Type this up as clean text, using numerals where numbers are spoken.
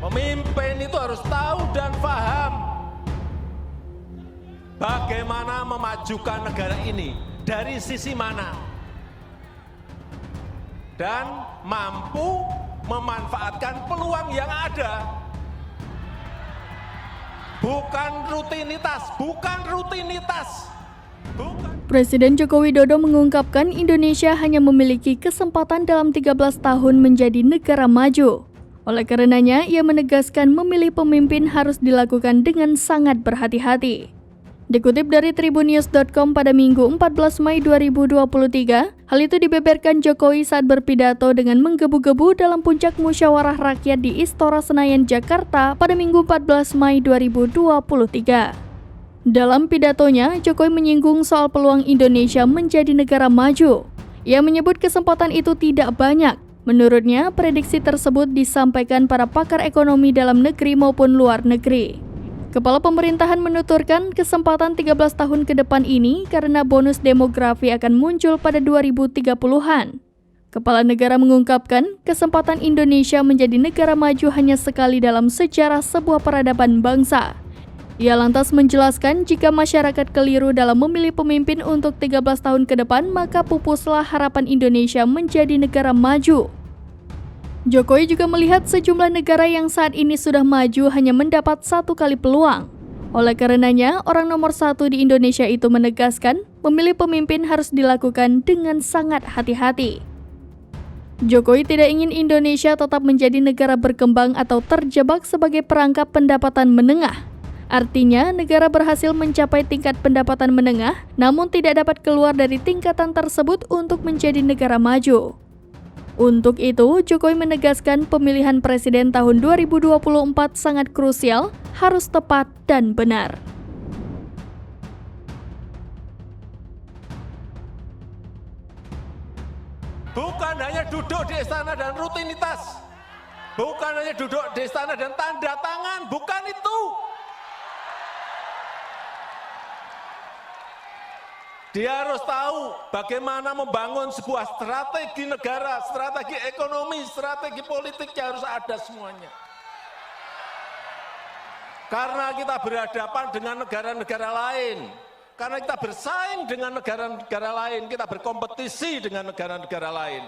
Pemimpin itu harus tahu dan paham bagaimana memajukan negara ini, dari sisi mana, dan mampu memanfaatkan peluang yang ada. Bukan rutinitas, bukan rutinitas. Presiden Joko Widodo mengungkapkan Indonesia hanya memiliki kesempatan dalam 13 tahun menjadi negara maju. Oleh karenanya, ia menegaskan memilih pemimpin harus dilakukan dengan sangat berhati-hati. Dikutip dari tribunnews.com pada Minggu 14 Mei 2023, hal itu dibeberkan Jokowi saat berpidato dengan menggebu-gebu dalam puncak musyawarah rakyat di Istora Senayan, Jakarta pada Minggu 14 Mei 2023. Dalam pidatonya, Jokowi menyinggung soal peluang Indonesia menjadi negara maju. Ia menyebut kesempatan itu tidak banyak. Menurutnya, prediksi tersebut disampaikan para pakar ekonomi dalam negeri maupun luar negeri. Kepala pemerintahan menuturkan kesempatan 13 tahun ke depan ini karena bonus demografi akan muncul pada 2030-an. Kepala negara mengungkapkan kesempatan Indonesia menjadi negara maju hanya sekali dalam sejarah sebuah peradaban bangsa. Ia lantas menjelaskan jika masyarakat keliru dalam memilih pemimpin untuk 13 tahun ke depan, maka pupuslah harapan Indonesia menjadi negara maju. Jokowi juga melihat sejumlah negara yang saat ini sudah maju hanya mendapat satu kali peluang. Oleh karenanya, orang nomor satu di Indonesia itu menegaskan memilih pemimpin harus dilakukan dengan sangat hati-hati. Jokowi tidak ingin Indonesia tetap menjadi negara berkembang atau terjebak sebagai perangkap pendapatan menengah. Artinya, negara berhasil mencapai tingkat pendapatan menengah, namun tidak dapat keluar dari tingkatan tersebut untuk menjadi negara maju. Untuk itu, Jokowi menegaskan pemilihan presiden tahun 2024 sangat krusial, harus tepat dan benar. Bukan hanya duduk di istana dan rutinitas, bukan hanya duduk di istana dan tanda tangan, bukan itu. Dia harus tahu bagaimana membangun sebuah strategi negara, strategi ekonomi, strategi politiknya harus ada semuanya. Karena kita berhadapan dengan negara-negara lain, karena kita bersaing dengan negara-negara lain, kita berkompetisi dengan negara-negara lain.